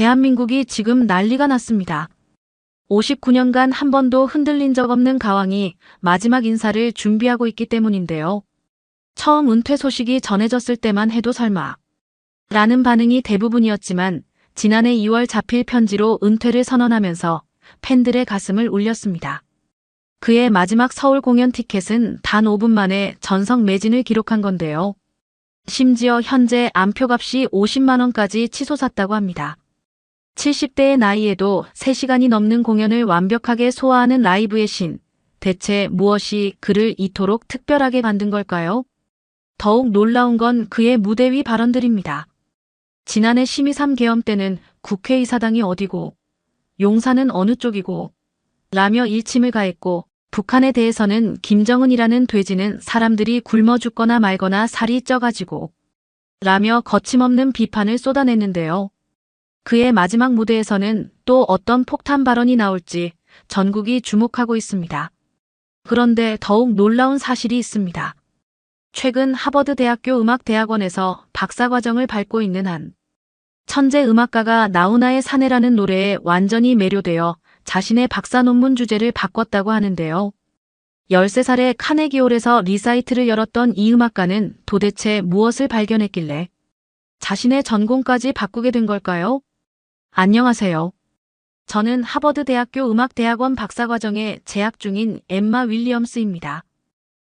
대한민국이 지금 난리가 났습니다. 59년간 한 번도 흔들린 적 없는 가왕이 마지막 인사를 준비하고 있기 때문인데요. 처음 은퇴 소식이 전해졌을 때만 해도 설마 라는 반응이 대부분이었지만 지난해 2월 자필 편지로 은퇴를 선언하면서 팬들의 가슴을 울렸습니다. 그의 마지막 서울 공연 티켓은 단 5분 만에 전석 매진을 기록한 건데요. 심지어 현재 암표값이 50만 원까지 치솟았다고 합니다. 70대의 나이에도 3시간이 넘는 공연을 완벽하게 소화하는 라이브의 신. 대체 무엇이 그를 이토록 특별하게 만든 걸까요? 더욱 놀라운 건 그의 무대 위 발언들입니다. 지난해 심의 3계엄 때는 국회의사당이 어디고 용산은 어느 쪽이고 라며 일침을 가했고 북한에 대해서는 김정은이라는 돼지는 사람들이 굶어 죽거나 말거나 살이 쪄가지고 라며 거침없는 비판을 쏟아냈는데요. 그의 마지막 무대에서는 또 어떤 폭탄 발언이 나올지 전국이 주목하고 있습니다. 그런데 더욱 놀라운 사실이 있습니다. 최근 하버드 대학교 음악대학원에서 박사과정을 밟고 있는 한 천재 음악가가 나훈아의 사내라는 노래에 완전히 매료되어 자신의 박사 논문 주제를 바꿨다고 하는데요. 13살에 카네기홀에서 리사이트를 열었던 이 음악가는 도대체 무엇을 발견했길래 자신의 전공까지 바꾸게 된 걸까요? 안녕하세요. 저는 하버드 대학교 음악대학원 박사과정에 재학 중인 엠마 윌리엄스입니다.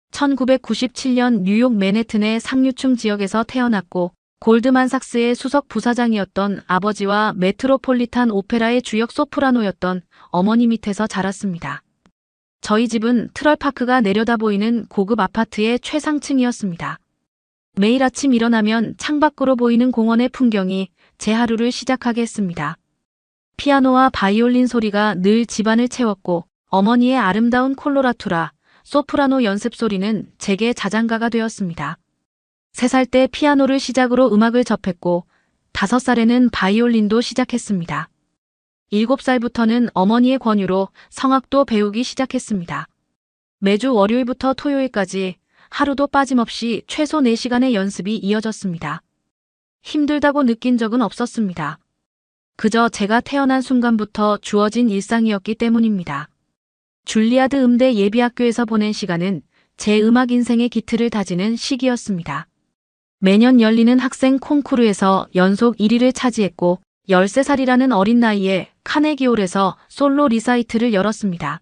1997년 뉴욕 맨해튼의 상류층 지역에서 태어났고 골드만삭스의 수석 부사장이었던 아버지와 메트로폴리탄 오페라의 주역 소프라노였던 어머니 밑에서 자랐습니다. 저희 집은 트럴파크가 내려다 보이는 고급 아파트의 최상층이었습니다. 매일 아침 일어나면 창밖으로 보이는 공원의 풍경이 제 하루를 시작하게 했습니다. 피아노와 바이올린 소리가 늘 집안을 채웠고 어머니의 아름다운 콜로라투라, 소프라노 연습 소리는 제게 자장가가 되었습니다. 3살 때 피아노를 시작으로 음악을 접했고 5살에는 바이올린도 시작했습니다. 7살부터는 어머니의 권유로 성악도 배우기 시작했습니다. 매주 월요일부터 토요일까지 하루도 빠짐없이 최소 4시간의 연습이 이어졌습니다. 힘들다고 느낀 적은 없었습니다. 그저 제가 태어난 순간부터 주어진 일상이었기 때문입니다. 줄리아드 음대 예비학교에서 보낸 시간은 제 음악 인생의 기틀을 다지는 시기였습니다. 매년 열리는 학생 콩쿠르에서 연속 1위를 차지했고 13살이라는 어린 나이에 카네기홀에서 솔로 리사이트를 열었습니다.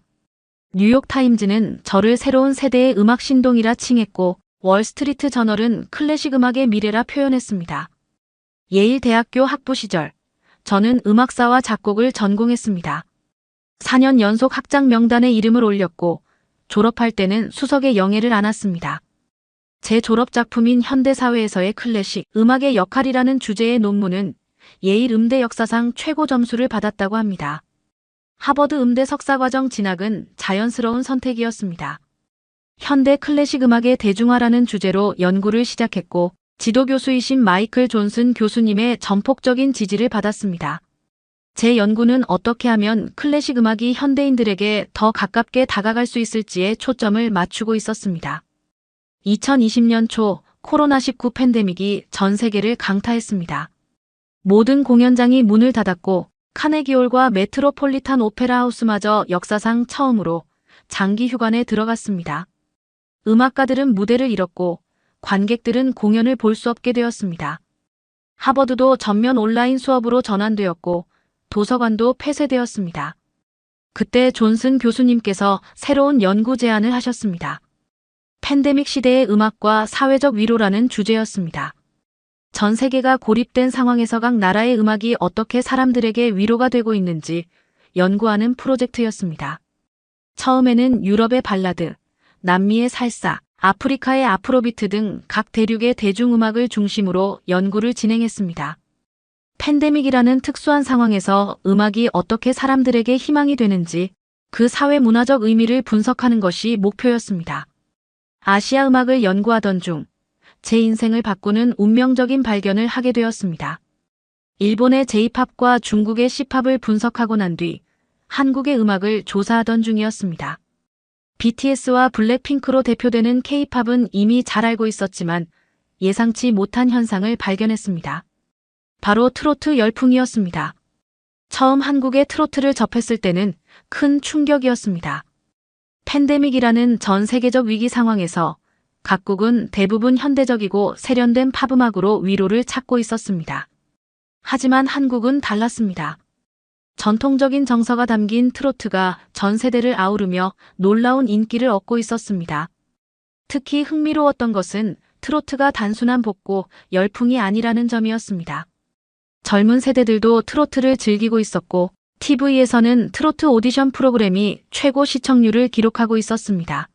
뉴욕타임즈는 저를 새로운 세대의 음악 신동이라 칭했고 월스트리트 저널은 클래식 음악의 미래라 표현했습니다. 예일 대학교 학부 시절 저는 음악사와 작곡을 전공했습니다. 4년 연속 학장 명단에 이름을 올렸고 졸업할 때는 수석의 영예를 안았습니다. 제 졸업작품인 현대사회에서의 클래식 음악의 역할이라는 주제의 논문은 예일 음대 역사상 최고 점수를 받았다고 합니다. 하버드 음대 석사과정 진학은 자연스러운 선택이었습니다. 현대 클래식 음악의 대중화라는 주제로 연구를 시작했고 지도교수이신 마이클 존슨 교수님의 전폭적인 지지를 받았습니다. 제 연구는 어떻게 하면 클래식 음악이 현대인들에게 더 가깝게 다가갈 수 있을지에 초점을 맞추고 있었습니다. 2020년 초 코로나19 팬데믹이 전 세계를 강타했습니다. 모든 공연장이 문을 닫았고 카네기홀과 메트로폴리탄 오페라 하우스마저 역사상 처음으로 장기 휴관에 들어갔습니다. 음악가들은 무대를 잃었고 관객들은 공연을 볼 수 없게 되었습니다. 하버드도 전면 온라인 수업으로 전환되었고 도서관도 폐쇄되었습니다. 그때 존슨 교수님께서 새로운 연구 제안을 하셨습니다. 팬데믹 시대의 음악과 사회적 위로라는 주제였습니다. 전 세계가 고립된 상황에서 각 나라의 음악이 어떻게 사람들에게 위로가 되고 있는지 연구하는 프로젝트였습니다. 처음에는 유럽의 발라드, 남미의 살사, 아프리카의 아프로비트 등 각 대륙의 대중음악을 중심으로 연구를 진행했습니다. 팬데믹이라는 특수한 상황에서 음악이 어떻게 사람들에게 희망이 되는지 그 사회 문화적 의미를 분석하는 것이 목표였습니다. 아시아 음악을 연구하던 중 제 인생을 바꾸는 운명적인 발견을 하게 되었습니다. 일본의 J-팝과 중국의 C-팝을 분석하고 난 뒤 한국의 음악을 조사하던 중이었습니다. BTS와 블랙핑크로 대표되는 K-팝은 이미 잘 알고 있었지만 예상치 못한 현상을 발견했습니다. 바로 트로트 열풍이었습니다. 처음 한국의 트로트를 접했을 때는 큰 충격이었습니다. 팬데믹이라는 전 세계적 위기 상황에서 각국은 대부분 현대적이고 세련된 팝음악으로 위로를 찾고 있었습니다. 하지만 한국은 달랐습니다. 전통적인 정서가 담긴 트로트가 전 세대를 아우르며 놀라운 인기를 얻고 있었습니다. 특히 흥미로웠던 것은 트로트가 단순한 복고, 열풍이 아니라는 점이었습니다. 젊은 세대들도 트로트를 즐기고 있었고 TV에서는 트로트 오디션 프로그램이 최고 시청률을 기록하고 있었습니다.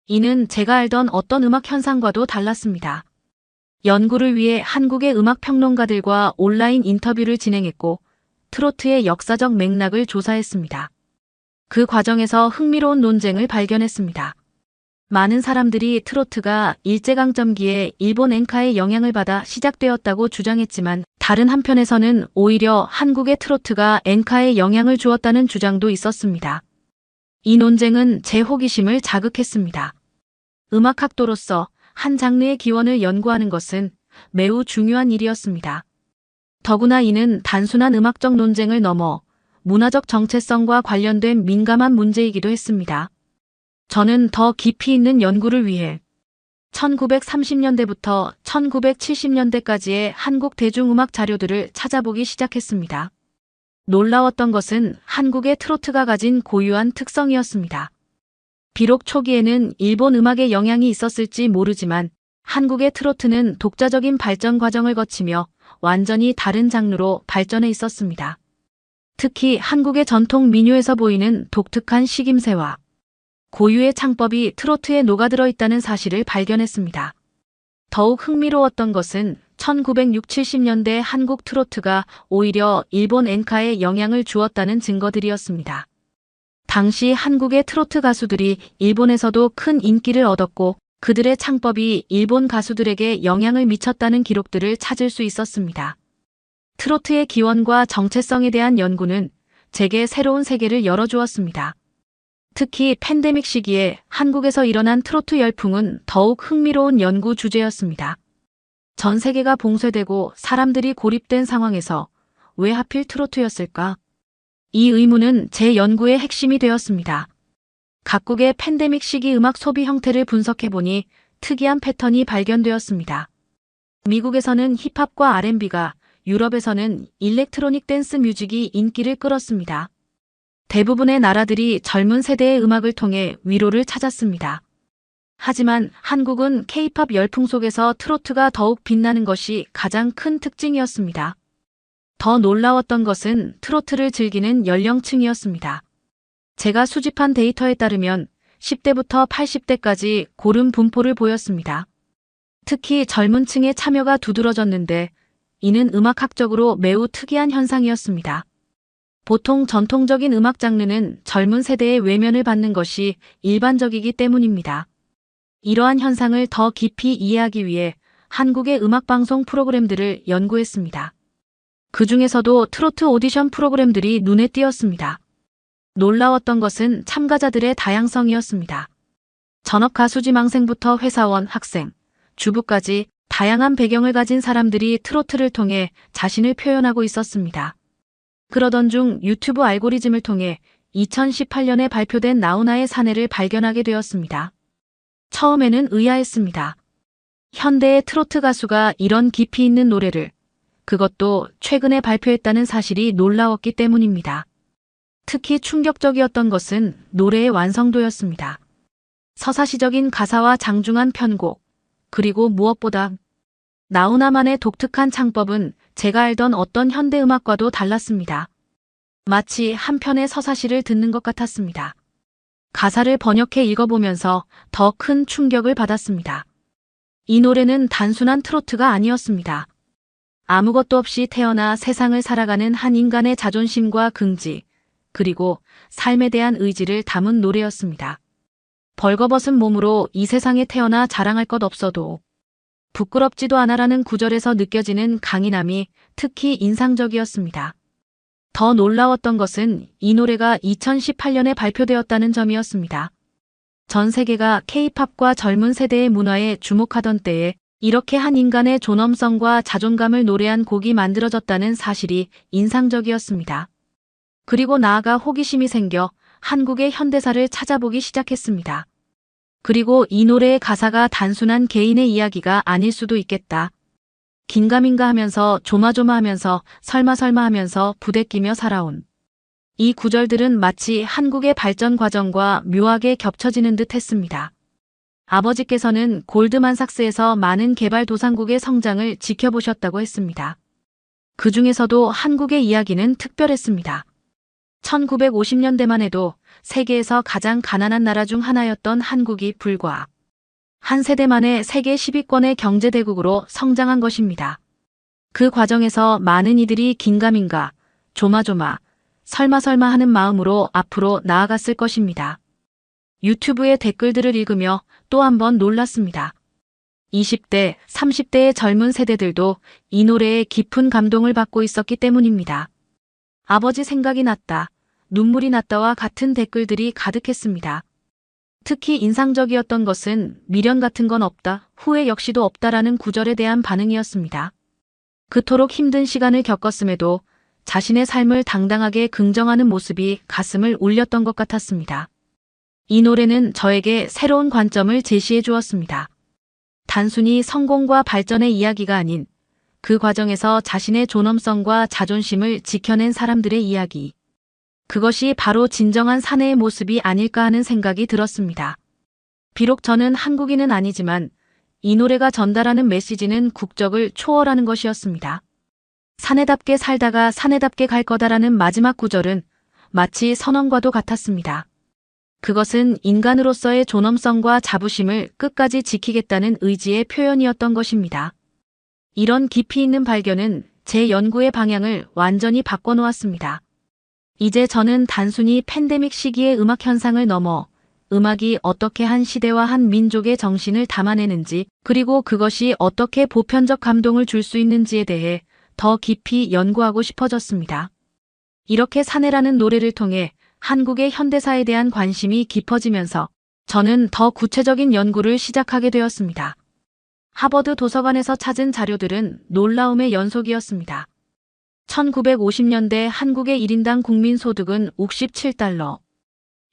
이는 제가 알던 어떤 음악 현상과도 달랐습니다. 연구를 위해 한국의 음악 평론가들과 온라인 인터뷰를 진행했고 트로트의 역사적 맥락을 조사했습니다. 그 과정에서 흥미로운 논쟁을 발견했습니다. 많은 사람들이 트로트가 일제강점기에 일본 엔카의 영향을 받아 시작되었다고 주장했지만 다른 한편에서는 오히려 한국의 트로트가 엔카의 영향을 주었다는 주장도 있었습니다. 이 논쟁은 제 호기심을 자극했습니다. 음악학도로서 한 장르의 기원을 연구하는 것은 매우 중요한 일이었습니다. 더구나 이는 단순한 음악적 논쟁을 넘어 문화적 정체성과 관련된 민감한 문제이기도 했습니다. 저는 더 깊이 있는 연구를 위해 1930년대부터 1970년대까지의 한국 대중음악 자료들을 찾아보기 시작했습니다. 놀라웠던 것은 한국의 트로트가 가진 고유한 특성이었습니다. 비록 초기에는 일본 음악의 영향이 있었을지 모르지만 한국의 트로트는 독자적인 발전 과정을 거치며 완전히 다른 장르로 발전해 있었습니다. 특히 한국의 전통 민요에서 보이는 독특한 식임새와 고유의 창법이 트로트에 녹아들어 있다는 사실을 발견했습니다. 더욱 흥미로웠던 것은 1960, 70년대 한국 트로트가 오히려 일본 엔카에 영향을 주었다는 증거들이었습니다. 당시 한국의 트로트 가수들이 일본에서도 큰 인기를 얻었고 그들의 창법이 일본 가수들에게 영향을 미쳤다는 기록들을 찾을 수 있었습니다. 트로트의 기원과 정체성에 대한 연구는 제게 새로운 세계를 열어주었습니다. 특히 팬데믹 시기에 한국에서 일어난 트로트 열풍은 더욱 흥미로운 연구 주제였습니다. 전 세계가 봉쇄되고 사람들이 고립된 상황에서 왜 하필 트로트였을까? 이 의문은 제 연구의 핵심이 되었습니다. 각국의 팬데믹 시기 음악 소비 형태를 분석해보니 특이한 패턴이 발견되었습니다. 미국에서는 힙합과 R&B가, 유럽에서는 일렉트로닉 댄스 뮤직이 인기를 끌었습니다. 대부분의 나라들이 젊은 세대의 음악을 통해 위로를 찾았습니다. 하지만 한국은 K-팝 열풍 속에서 트로트가 더욱 빛나는 것이 가장 큰 특징이었습니다. 더 놀라웠던 것은 트로트를 즐기는 연령층이었습니다. 제가 수집한 데이터에 따르면 10대부터 80대까지 고른 분포를 보였습니다. 특히 젊은 층의 참여가 두드러졌는데 이는 음악학적으로 매우 특이한 현상이었습니다. 보통 전통적인 음악 장르는 젊은 세대의 외면을 받는 것이 일반적이기 때문입니다. 이러한 현상을 더 깊이 이해하기 위해 한국의 음악방송 프로그램들을 연구했습니다. 그 중에서도 트로트 오디션 프로그램들이 눈에 띄었습니다. 놀라웠던 것은 참가자들의 다양성이었습니다. 전업 가수 지망생부터 회사원, 학생, 주부까지 다양한 배경을 가진 사람들이 트로트를 통해 자신을 표현하고 있었습니다. 그러던 중 유튜브 알고리즘을 통해 2018년에 발표된 나훈아의 사내를 발견하게 되었습니다. 처음에는 의아했습니다. 현대의 트로트 가수가 이런 깊이 있는 노래를, 그것도 최근에 발표했다는 사실이 놀라웠기 때문입니다. 특히 충격적이었던 것은 노래의 완성도였습니다. 서사시적인 가사와 장중한 편곡, 그리고 무엇보다 나훈아만의 독특한 창법은 제가 알던 어떤 현대음악과도 달랐습니다. 마치 한 편의 서사시를 듣는 것 같았습니다. 가사를 번역해 읽어보면서 더 큰 충격을 받았습니다. 이 노래는 단순한 트로트가 아니었습니다. 아무것도 없이 태어나 세상을 살아가는 한 인간의 자존심과 긍지, 그리고 삶에 대한 의지를 담은 노래였습니다. 벌거벗은 몸으로 이 세상에 태어나 자랑할 것 없어도 부끄럽지도 않아라는 구절에서 느껴지는 강인함이 특히 인상적이었습니다. 더 놀라웠던 것은 이 노래가 2018년에 발표되었다는 점이었습니다. 전 세계가 K-팝과 젊은 세대의 문화에 주목하던 때에 이렇게 한 인간의 존엄성과 자존감을 노래한 곡이 만들어졌다는 사실이 인상적이었습니다. 그리고 나아가 호기심이 생겨 한국의 현대사를 찾아보기 시작했습니다. 그리고 이 노래의 가사가 단순한 개인의 이야기가 아닐 수도 있겠다. 긴가민가 하면서 조마조마하면서 설마설마 하면서 부대끼며 살아온 이 구절들은 마치 한국의 발전 과정과 묘하게 겹쳐지는 듯 했습니다. 아버지께서는 골드만삭스에서 많은 개발도상국의 성장을 지켜보셨다고 했습니다. 그 중에서도 한국의 이야기는 특별했습니다. 1950년대만 해도 세계에서 가장 가난한 나라 중 하나였던 한국이 불과 한 세대 만에 세계 10위권의 경제대국으로 성장한 것입니다. 그 과정에서 많은 이들이 긴가민가, 조마조마, 설마설마 하는 마음으로 앞으로 나아갔을 것입니다. 유튜브의 댓글들을 읽으며 또 한 번 놀랐습니다. 20대, 30대의 젊은 세대들도 이 노래에 깊은 감동을 받고 있었기 때문입니다. 아버지 생각이 났다, 눈물이 났다와 같은 댓글들이 가득했습니다. 특히 인상적이었던 것은 미련 같은 건 없다, 후회 역시도 없다라는 구절에 대한 반응이었습니다. 그토록 힘든 시간을 겪었음에도 자신의 삶을 당당하게 긍정하는 모습이 가슴을 울렸던 것 같았습니다. 이 노래는 저에게 새로운 관점을 제시해 주었습니다. 단순히 성공과 발전의 이야기가 아닌 그 과정에서 자신의 존엄성과 자존심을 지켜낸 사람들의 이야기. 그것이 바로 진정한 사내의 모습이 아닐까 하는 생각이 들었습니다. 비록 저는 한국인은 아니지만 이 노래가 전달하는 메시지는 국적을 초월하는 것이었습니다. 사내답게 살다가 사내답게 갈 거다라는 마지막 구절은 마치 선언과도 같았습니다. 그것은 인간으로서의 존엄성과 자부심을 끝까지 지키겠다는 의지의 표현이었던 것입니다. 이런 깊이 있는 발견은 제 연구의 방향을 완전히 바꿔놓았습니다. 이제 저는 단순히 팬데믹 시기의 음악 현상을 넘어 음악이 어떻게 한 시대와 한 민족의 정신을 담아내는지, 그리고 그것이 어떻게 보편적 감동을 줄 수 있는지에 대해 더 깊이 연구하고 싶어졌습니다. 이렇게 사내라는 노래를 통해 한국의 현대사에 대한 관심이 깊어지면서 저는 더 구체적인 연구를 시작하게 되었습니다. 하버드 도서관에서 찾은 자료들은 놀라움의 연속이었습니다. 1950년대 한국의 1인당 국민소득은 57달러.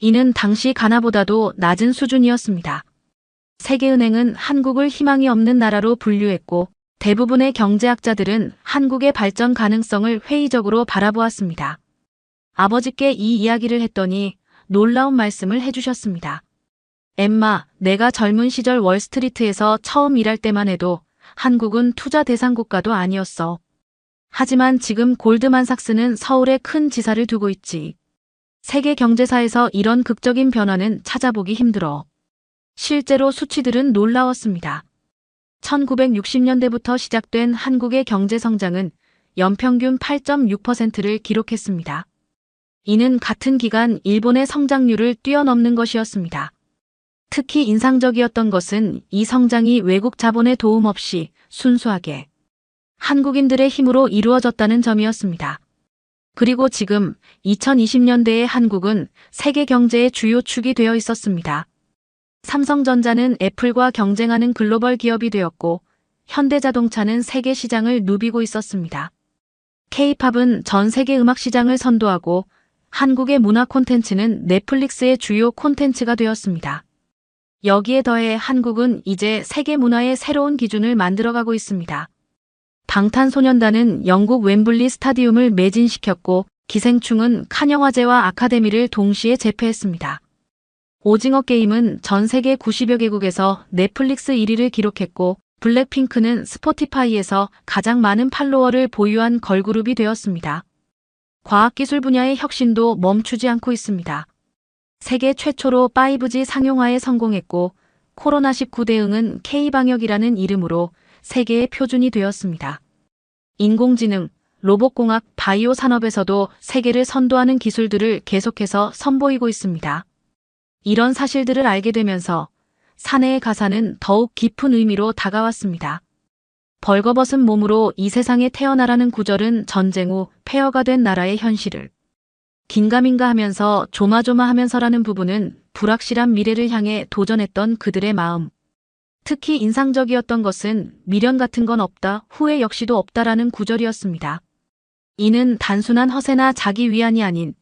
이는 당시 가나보다도 낮은 수준이었습니다. 세계은행은 한국을 희망이 없는 나라로 분류했고 대부분의 경제학자들은 한국의 발전 가능성을 회의적으로 바라보았습니다. 아버지께 이 이야기를 했더니 놀라운 말씀을 해주셨습니다. 엠마, 내가 젊은 시절 월스트리트에서 처음 일할 때만 해도 한국은 투자 대상 국가도 아니었어. 하지만 지금 골드만삭스는 서울에 큰 지사를 두고 있지. 세계 경제사에서 이런 극적인 변화는 찾아보기 힘들어. 실제로 수치들은 놀라웠습니다. 1960년대부터 시작된 한국의 경제 성장은 연평균 8.6%를 기록했습니다. 이는 같은 기간 일본의 성장률을 뛰어넘는 것이었습니다. 특히 인상적이었던 것은 이 성장이 외국 자본의 도움 없이 순수하게 한국인들의 힘으로 이루어졌다는 점이었습니다. 그리고 지금 2020년대의 한국은 세계 경제의 주요 축이 되어 있었습니다. 삼성전자는 애플과 경쟁하는 글로벌 기업이 되었고 현대자동차는 세계 시장을 누비고 있었습니다. K-팝은 전 세계 음악 시장을 선도하고 한국의 문화 콘텐츠는 넷플릭스의 주요 콘텐츠가 되었습니다. 여기에 더해 한국은 이제 세계 문화의 새로운 기준을 만들어가고 있습니다. 방탄소년단은 영국 웸블리 스타디움을 매진시켰고 기생충은 칸 영화제와 아카데미를 동시에 제패했습니다. 오징어 게임은 전 세계 90여 개국에서 넷플릭스 1위를 기록했고 블랙핑크는 스포티파이에서 가장 많은 팔로워를 보유한 걸그룹이 되었습니다. 과학기술 분야의 혁신도 멈추지 않고 있습니다. 세계 최초로 5G 상용화에 성공했고 코로나19 대응은 K방역이라는 이름으로 세계의 표준이 되었습니다. 인공지능, 로봇공학, 바이오 산업에서도 세계를 선도하는 기술들을 계속해서 선보이고 있습니다. 이런 사실들을 알게 되면서 사내의 가사는 더욱 깊은 의미로 다가왔습니다. 벌거벗은 몸으로 이 세상에 태어나라는 구절은 전쟁 후 폐허가 된 나라의 현실을 긴가민가 하면서 조마조마하면서라는 부분은 불확실한 미래를 향해 도전했던 그들의 마음. 특히 인상적이었던 것은 미련 같은 건 없다, 후회 역시도 없다라는 구절이었습니다. 이는 단순한 허세나 자기 위안이 아닌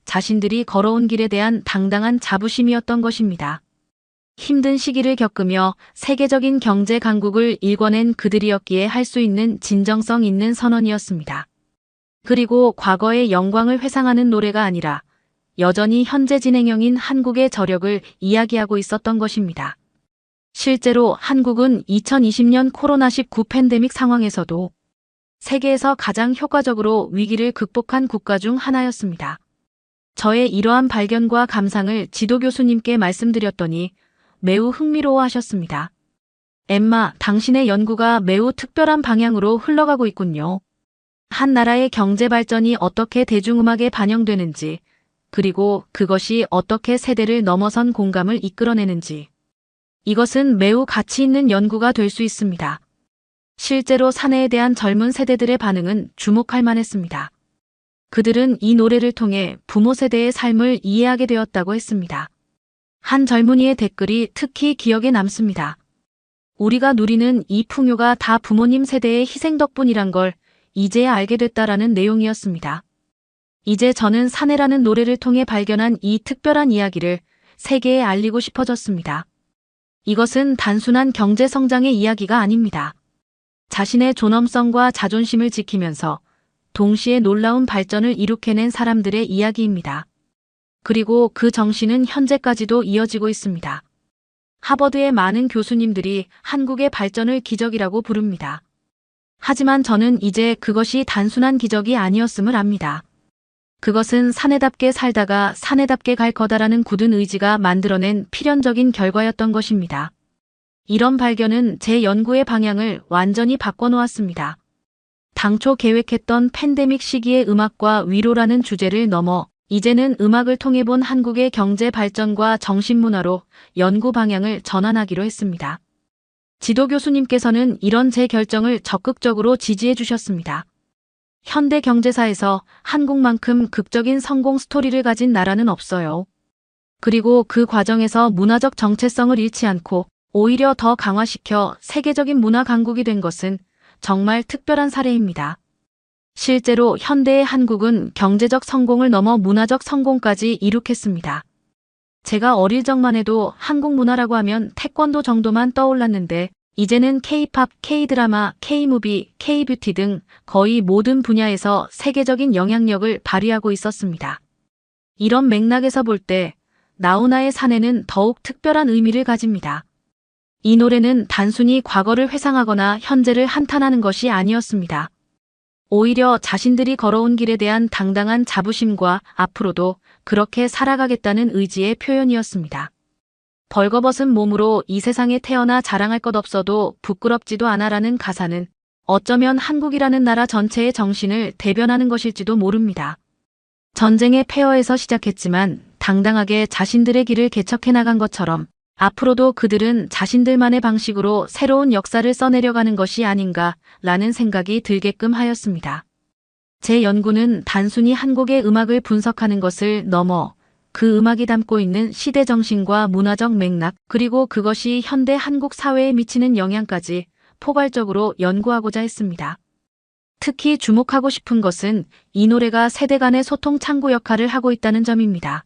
자신들이 걸어온 길에 대한 당당한 자부심이었던 것입니다. 힘든 시기를 겪으며 세계적인 경제 강국을 일궈낸 그들이었기에 할 수 있는 진정성 있는 선언이었습니다. 그리고 과거의 영광을 회상하는 노래가 아니라 여전히 현재 진행형인 한국의 저력을 이야기하고 있었던 것입니다. 실제로 한국은 2020년 코로나19 팬데믹 상황에서도 세계에서 가장 효과적으로 위기를 극복한 국가 중 하나였습니다. 저의 이러한 발견과 감상을 지도 교수님께 말씀드렸더니 매우 흥미로워하셨습니다. 엠마, 당신의 연구가 매우 특별한 방향으로 흘러가고 있군요. 한 나라의 경제 발전이 어떻게 대중음악에 반영되는지, 그리고 그것이 어떻게 세대를 넘어선 공감을 이끌어내는지. 이것은 매우 가치 있는 연구가 될 수 있습니다. 실제로 사내에 대한 젊은 세대들의 반응은 주목할 만했습니다. 그들은 이 노래를 통해 부모 세대의 삶을 이해하게 되었다고 했습니다. 한 젊은이의 댓글이 특히 기억에 남습니다. 우리가 누리는 이 풍요가 다 부모님 세대의 희생 덕분이란 걸 이제야 알게 됐다라는 내용이었습니다. 이제 저는 사내라는 노래를 통해 발견한 이 특별한 이야기를 세계에 알리고 싶어졌습니다. 이것은 단순한 경제 성장의 이야기가 아닙니다. 자신의 존엄성과 자존심을 지키면서 동시에 놀라운 발전을 이룩해낸 사람들의 이야기입니다. 그리고 그 정신은 현재까지도 이어지고 있습니다. 하버드의 많은 교수님들이 한국의 발전을 기적이라고 부릅니다. 하지만 저는 이제 그것이 단순한 기적이 아니었음을 압니다. 그것은 사내답게 살다가 사내답게 갈 거다라는 굳은 의지가 만들어낸 필연적인 결과였던 것입니다. 이런 발견은 제 연구의 방향을 완전히 바꿔놓았습니다. 당초 계획했던 팬데믹 시기의 음악과 위로라는 주제를 넘어 이제는 음악을 통해 본 한국의 경제 발전과 정신문화로 연구 방향을 전환하기로 했습니다. 지도 교수님께서는 이런 제 결정을 적극적으로 지지해 주셨습니다. 현대 경제사에서 한국만큼 극적인 성공 스토리를 가진 나라는 없어요. 그리고 그 과정에서 문화적 정체성을 잃지 않고 오히려 더 강화시켜 세계적인 문화 강국이 된 것은 정말 특별한 사례입니다. 실제로 현대의 한국은 경제적 성공을 넘어 문화적 성공까지 이룩했습니다. 제가 어릴 적만 해도 한국 문화라고 하면 태권도 정도만 떠올랐는데 이제는 K-팝, K-드라마, K-무비, K-뷰티 등 거의 모든 분야에서 세계적인 영향력을 발휘하고 있었습니다. 이런 맥락에서 볼 때 나훈아의 사내는 더욱 특별한 의미를 가집니다. 이 노래는 단순히 과거를 회상하거나 현재를 한탄하는 것이 아니었습니다. 오히려 자신들이 걸어온 길에 대한 당당한 자부심과 앞으로도 그렇게 살아가겠다는 의지의 표현이었습니다. 벌거벗은 몸으로 이 세상에 태어나 자랑할 것 없어도 부끄럽지도 않아라는 가사는 어쩌면 한국이라는 나라 전체의 정신을 대변하는 것일지도 모릅니다. 전쟁의 폐허에서 시작했지만 당당하게 자신들의 길을 개척해 나간 것처럼 앞으로도 그들은 자신들만의 방식으로 새로운 역사를 써내려가는 것이 아닌가라는 생각이 들게끔 하였습니다. 제 연구는 단순히 한국의 음악을 분석하는 것을 넘어 그 음악이 담고 있는 시대 정신과 문화적 맥락, 그리고 그것이 현대 한국 사회에 미치는 영향까지 포괄적으로 연구하고자 했습니다. 특히 주목하고 싶은 것은 이 노래가 세대 간의 소통 창구 역할을 하고 있다는 점입니다.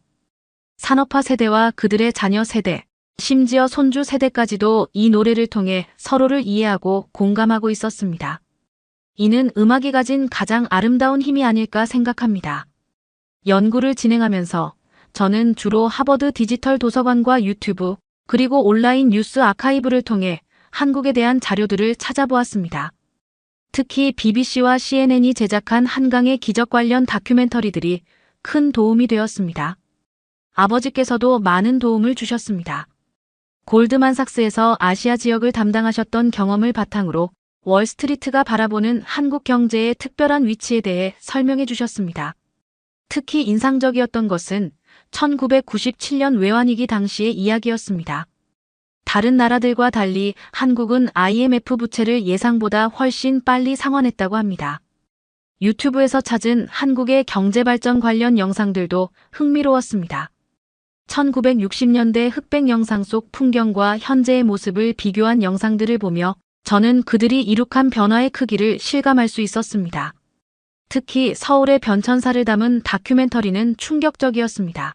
산업화 세대와 그들의 자녀 세대, 심지어 손주 세대까지도 이 노래를 통해 서로를 이해하고 공감하고 있었습니다. 이는 음악이 가진 가장 아름다운 힘이 아닐까 생각합니다. 연구를 진행하면서 저는 주로 하버드 디지털 도서관과 유튜브, 그리고 온라인 뉴스 아카이브를 통해 한국에 대한 자료들을 찾아보았습니다. 특히 BBC와 CNN이 제작한 한강의 기적 관련 다큐멘터리들이 큰 도움이 되었습니다. 아버지께서도 많은 도움을 주셨습니다. 골드만삭스에서 아시아 지역을 담당하셨던 경험을 바탕으로 월스트리트가 바라보는 한국 경제의 특별한 위치에 대해 설명해 주셨습니다. 특히 인상적이었던 것은 1997년 외환위기 당시의 이야기였습니다. 다른 나라들과 달리 한국은 IMF 부채를 예상보다 훨씬 빨리 상환했다고 합니다. 유튜브에서 찾은 한국의 경제발전 관련 영상들도 흥미로웠습니다. 1960년대 흑백 영상 속 풍경과 현재의 모습을 비교한 영상들을 보며 저는 그들이 이룩한 변화의 크기를 실감할 수 있었습니다. 특히 서울의 변천사를 담은 다큐멘터리는 충격적이었습니다.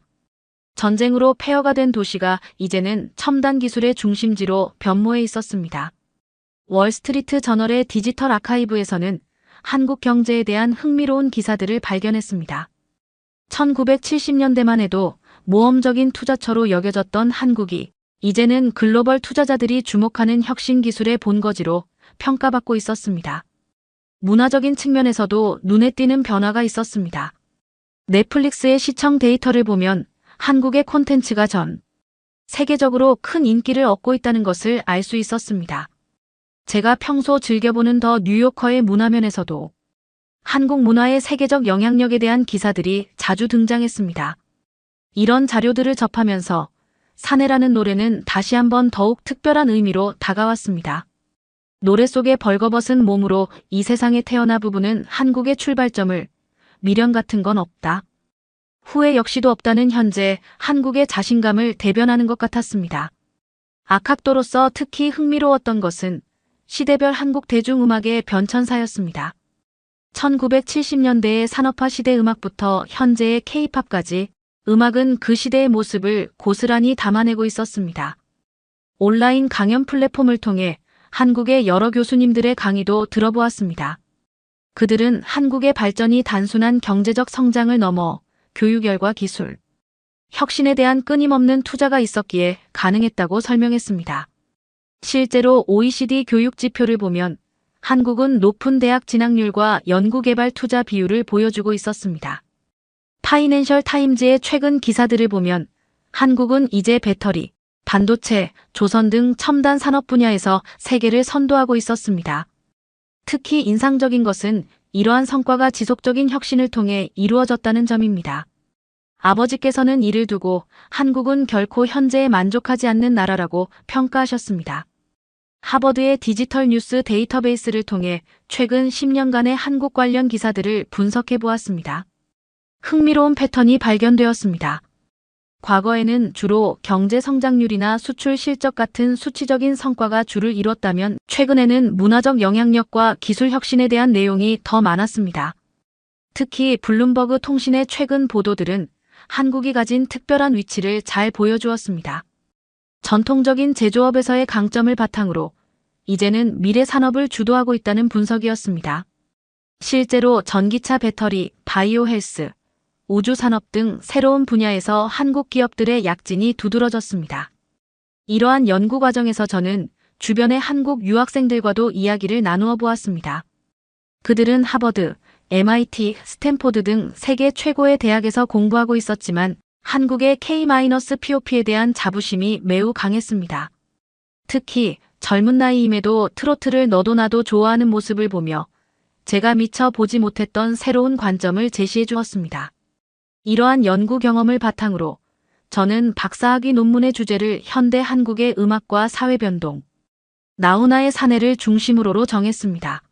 전쟁으로 폐허가 된 도시가 이제는 첨단 기술의 중심지로 변모해 있었습니다. 월스트리트 저널의 디지털 아카이브에서는 한국 경제에 대한 흥미로운 기사들을 발견했습니다. 1970년대만 해도 모험적인 투자처로 여겨졌던 한국이 이제는 글로벌 투자자들이 주목하는 혁신 기술의 본거지로 평가받고 있었습니다. 문화적인 측면에서도 눈에 띄는 변화가 있었습니다. 넷플릭스의 시청 데이터를 보면 한국의 콘텐츠가 전 세계적으로 큰 인기를 얻고 있다는 것을 알 수 있었습니다. 제가 평소 즐겨보는 더 뉴요커의 문화면에서도 한국 문화의 세계적 영향력에 대한 기사들이 자주 등장했습니다. 이런 자료들을 접하면서 사내라는 노래는 다시 한번 더욱 특별한 의미로 다가왔습니다. 노래 속의 벌거벗은 몸으로 이 세상에 태어나 부부는 한국의 출발점을 미련 같은 건 없다. 후회 역시도 없다는 현재 한국의 자신감을 대변하는 것 같았습니다. 악학도로서 특히 흥미로웠던 것은 시대별 한국 대중음악의 변천사였습니다. 1970년대의 산업화 시대 음악부터 현재의 K-팝까지 음악은 그 시대의 모습을 고스란히 담아내고 있었습니다. 온라인 강연 플랫폼을 통해 한국의 여러 교수님들의 강의도 들어보았습니다. 그들은 한국의 발전이 단순한 경제적 성장을 넘어 교육열과 기술, 혁신에 대한 끊임없는 투자가 있었기에 가능했다고 설명했습니다. 실제로 OECD 교육 지표를 보면 한국은 높은 대학 진학률과 연구개발 투자 비율을 보여주고 있었습니다. 파이낸셜 타임즈의 최근 기사들을 보면 한국은 이제 배터리, 반도체, 조선 등 첨단 산업 분야에서 세계를 선도하고 있었습니다. 특히 인상적인 것은 이러한 성과가 지속적인 혁신을 통해 이루어졌다는 점입니다. 아버지께서는 이를 두고 한국은 결코 현재에 만족하지 않는 나라라고 평가하셨습니다. 하버드의 디지털 뉴스 데이터베이스를 통해 최근 10년간의 한국 관련 기사들을 분석해 보았습니다. 흥미로운 패턴이 발견되었습니다. 과거에는 주로 경제 성장률이나 수출 실적 같은 수치적인 성과가 주를 이뤘다면 최근에는 문화적 영향력과 기술 혁신에 대한 내용이 더 많았습니다. 특히 블룸버그 통신의 최근 보도들은 한국이 가진 특별한 위치를 잘 보여주었습니다. 전통적인 제조업에서의 강점을 바탕으로 이제는 미래 산업을 주도하고 있다는 분석이었습니다. 실제로 전기차 배터리, 바이오 헬스, 우주산업 등 새로운 분야에서 한국 기업들의 약진이 두드러졌습니다. 이러한 연구 과정에서 저는 주변의 한국 유학생들과도 이야기를 나누어 보았습니다. 그들은 하버드, MIT, 스탠포드 등 세계 최고의 대학에서 공부하고 있었지만 한국의 K-POP에 대한 자부심이 매우 강했습니다. 특히 젊은 나이임에도 트로트를 너도 나도 좋아하는 모습을 보며 제가 미처 보지 못했던 새로운 관점을 제시해 주었습니다. 이러한 연구 경험을 바탕으로 저는 박사학위 논문의 주제를 현대 한국의 음악과 사회변동, 나훈아의 사내를 중심으로 정했습니다.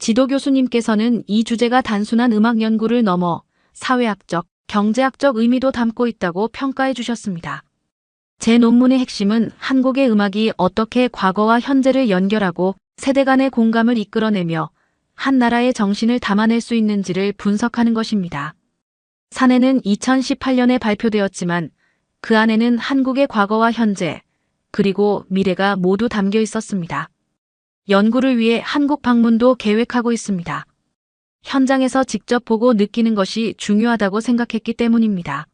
지도 교수님께서는 이 주제가 단순한 음악 연구를 넘어 사회학적, 경제학적 의미도 담고 있다고 평가해 주셨습니다. 제 논문의 핵심은 한국의 음악이 어떻게 과거와 현재를 연결하고 세대 간의 공감을 이끌어내며 한 나라의 정신을 담아낼 수 있는지를 분석하는 것입니다. 사내는 2018년에 발표되었지만 그 안에는 한국의 과거와 현재, 그리고 미래가 모두 담겨 있었습니다. 연구를 위해 한국 방문도 계획하고 있습니다. 현장에서 직접 보고 느끼는 것이 중요하다고 생각했기 때문입니다.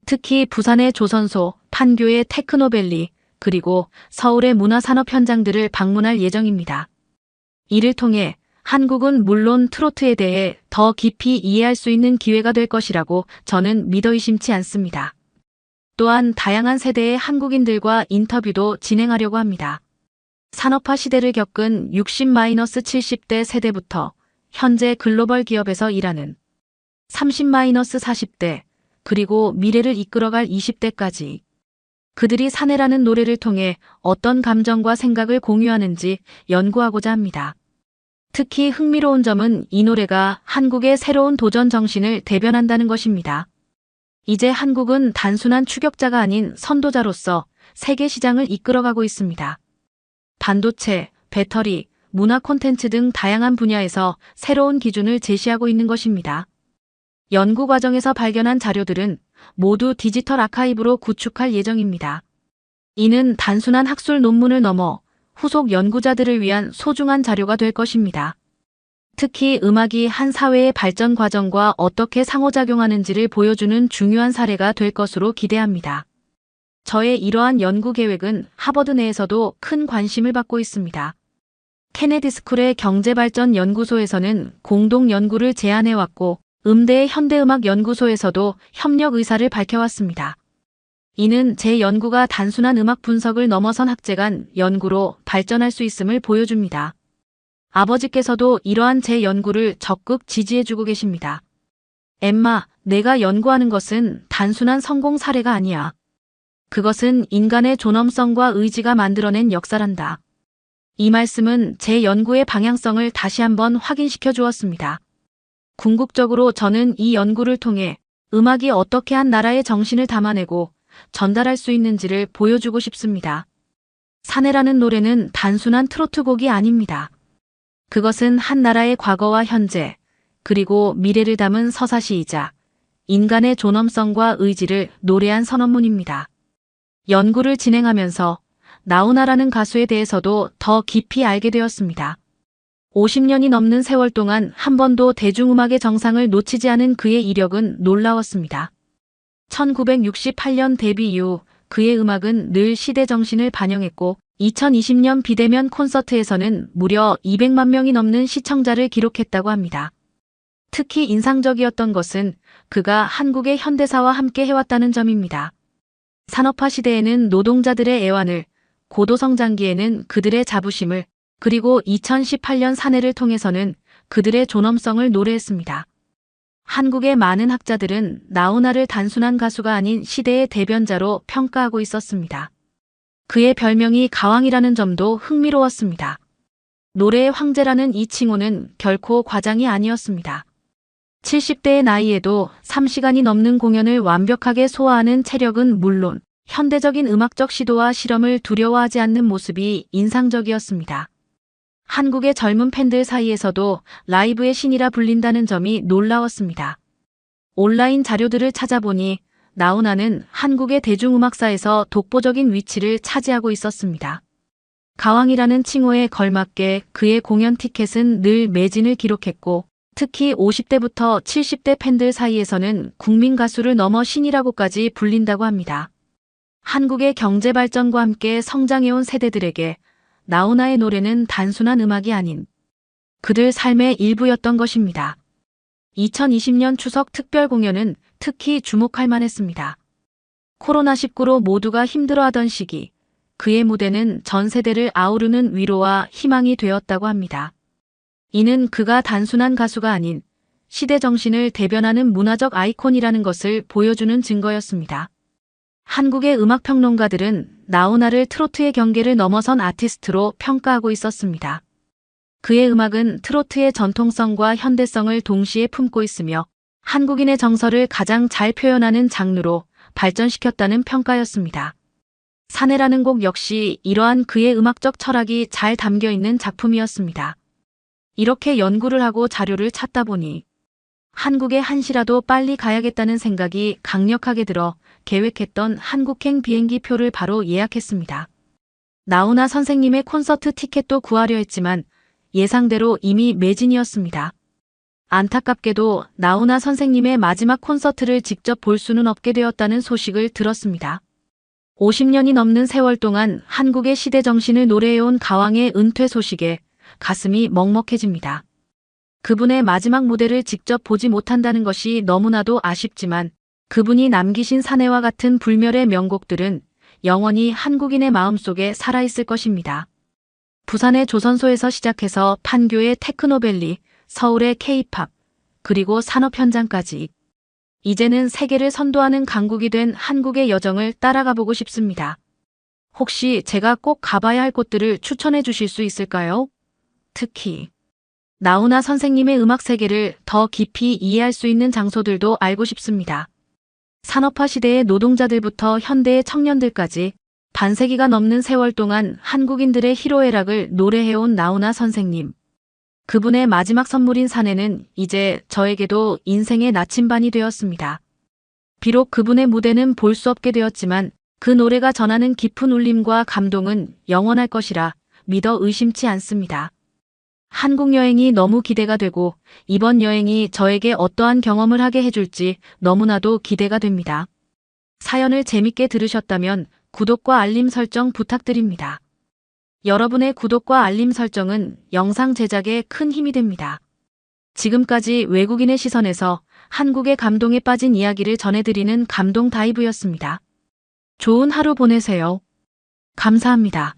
특히 부산의 조선소, 판교의 테크노밸리, 그리고 서울의 문화산업 현장들을 방문할 예정입니다. 이를 통해 한국은 물론 트로트에 대해 더 깊이 이해할 수 있는 기회가 될 것이라고 저는 믿어 의심치 않습니다. 또한 다양한 세대의 한국인들과 인터뷰도 진행하려고 합니다. 산업화 시대를 겪은 60-70대 세대부터 현재 글로벌 기업에서 일하는 30-40대, 그리고 미래를 이끌어갈 20대까지 그들이 사내라는 노래를 통해 어떤 감정과 생각을 공유하는지 연구하고자 합니다. 특히 흥미로운 점은 이 노래가 한국의 새로운 도전 정신을 대변한다는 것입니다. 이제 한국은 단순한 추격자가 아닌 선도자로서 세계 시장을 이끌어가고 있습니다. 반도체, 배터리, 문화 콘텐츠 등 다양한 분야에서 새로운 기준을 제시하고 있는 것입니다. 연구 과정에서 발견한 자료들은 모두 디지털 아카이브로 구축할 예정입니다. 이는 단순한 학술 논문을 넘어 후속 연구자들을 위한 소중한 자료가 될 것입니다. 특히 음악이 한 사회의 발전 과정과 어떻게 상호작용하는지를 보여주는 중요한 사례가 될 것으로 기대합니다. 저의 이러한 연구 계획은 하버드 내에서도 큰 관심을 받고 있습니다. 케네디 스쿨의 경제발전연구소에서는 공동 연구를 제안해왔고 음대의 현대음악연구소에서도 협력 의사를 밝혀왔습니다. 이는 제 연구가 단순한 음악 분석을 넘어선 학제 간 연구로 발전할 수 있음을 보여줍니다. 아버지께서도 이러한 제 연구를 적극 지지해주고 계십니다. 엠마, 내가 연구하는 것은 단순한 성공 사례가 아니야. 그것은 인간의 존엄성과 의지가 만들어낸 역사란다. 이 말씀은 제 연구의 방향성을 다시 한번 확인시켜 주었습니다. 궁극적으로 저는 이 연구를 통해 음악이 어떻게 한 나라의 정신을 담아내고 전달할 수 있는지를 보여주고 싶습니다. 사내라는 노래는 단순한 트로트 곡이 아닙니다. 그것은 한 나라의 과거와 현재, 그리고 미래를 담은 서사시이자 인간의 존엄성과 의지를 노래한 선언문입니다. 연구를 진행하면서 나훈아라는 가수에 대해서도 더 깊이 알게 되었습니다. 50년이 넘는 세월 동안 한 번도 대중음악의 정상을 놓치지 않은 그의 이력은 놀라웠습니다. 1968년 데뷔 이후 그의 음악은 늘 시대 정신을 반영했고 2020년 비대면 콘서트에서는 무려 200만 명이 넘는 시청자를 기록했다고 합니다. 특히 인상적이었던 것은 그가 한국의 현대사와 함께 해왔다는 점입니다. 산업화 시대에는 노동자들의 애환을, 고도성장기에는 그들의 자부심을, 그리고 2018년 사내를 통해서는 그들의 존엄성을 노래했습니다. 한국의 많은 학자들은 나훈아를 단순한 가수가 아닌 시대의 대변자로 평가하고 있었습니다. 그의 별명이 가왕이라는 점도 흥미로웠습니다. 노래의 황제라는 이 칭호는 결코 과장이 아니었습니다. 70대의 나이에도 3시간이 넘는 공연을 완벽하게 소화하는 체력은 물론 현대적인 음악적 시도와 실험을 두려워하지 않는 모습이 인상적이었습니다. 한국의 젊은 팬들 사이에서도 라이브의 신이라 불린다는 점이 놀라웠습니다. 온라인 자료들을 찾아보니 나훈아는 한국의 대중음악사에서 독보적인 위치를 차지하고 있었습니다. 가왕이라는 칭호에 걸맞게 그의 공연 티켓은 늘 매진을 기록했고 특히 50대부터 70대 팬들 사이에서는 국민 가수를 넘어 신이라고까지 불린다고 합니다. 한국의 경제 발전과 함께 성장해온 세대들에게 나훈아의 노래는 단순한 음악이 아닌 그들 삶의 일부였던 것입니다. 2020년 추석 특별 공연은 특히 주목할 만했습니다. 코로나19로 모두가 힘들어하던 시기, 그의 무대는 전 세대를 아우르는 위로와 희망이 되었다고 합니다. 이는 그가 단순한 가수가 아닌 시대 정신을 대변하는 문화적 아이콘이라는 것을 보여주는 증거였습니다. 한국의 음악평론가들은 나훈아를 트로트의 경계를 넘어선 아티스트로 평가하고 있었습니다. 그의 음악은 트로트의 전통성과 현대성을 동시에 품고 있으며 한국인의 정서를 가장 잘 표현하는 장르로 발전시켰다는 평가였습니다. 사내라는 곡 역시 이러한 그의 음악적 철학이 잘 담겨 있는 작품이었습니다. 이렇게 연구를 하고 자료를 찾다 보니 한국에 한시라도 빨리 가야겠다는 생각이 강력하게 들어 계획했던 한국행 비행기 표를 바로 예약했습니다. 나훈아 선생님의 콘서트 티켓도 구하려 했지만 예상대로 이미 매진이었습니다. 안타깝게도 나훈아 선생님의 마지막 콘서트를 직접 볼 수는 없게 되었다는 소식을 들었습니다. 50년이 넘는 세월 동안 한국의 시대 정신을 노래해온 가왕의 은퇴 소식에 가슴이 먹먹해집니다. 그분의 마지막 무대를 직접 보지 못한다는 것이 너무나도 아쉽지만 그분이 남기신 사내와 같은 불멸의 명곡들은 영원히 한국인의 마음속에 살아있을 것입니다. 부산의 조선소에서 시작해서 판교의 테크노밸리, 서울의 K-팝, 그리고 산업 현장까지 이제는 세계를 선도하는 강국이 된 한국의 여정을 따라가 보고 싶습니다. 혹시 제가 꼭 가봐야 할 곳들을 추천해 주실 수 있을까요? 특히 나훈아 선생님의 음악 세계를 더 깊이 이해할 수 있는 장소들도 알고 싶습니다. 산업화 시대의 노동자들부터 현대의 청년들까지 반세기가 넘는 세월 동안 한국인들의 희로애락을 노래해온 나훈아 선생님. 그분의 마지막 선물인 사내는 이제 저에게도 인생의 나침반이 되었습니다. 비록 그분의 무대는 볼 수 없게 되었지만 그 노래가 전하는 깊은 울림과 감동은 영원할 것이라 믿어 의심치 않습니다. 한국 여행이 너무 기대가 되고 이번 여행이 저에게 어떠한 경험을 하게 해줄지 너무나도 기대가 됩니다. 사연을 재밌게 들으셨다면 구독과 알림 설정 부탁드립니다. 여러분의 구독과 알림 설정은 영상 제작에 큰 힘이 됩니다. 지금까지 외국인의 시선에서 한국의 감동에 빠진 이야기를 전해드리는 감동 다이브였습니다. 좋은 하루 보내세요. 감사합니다.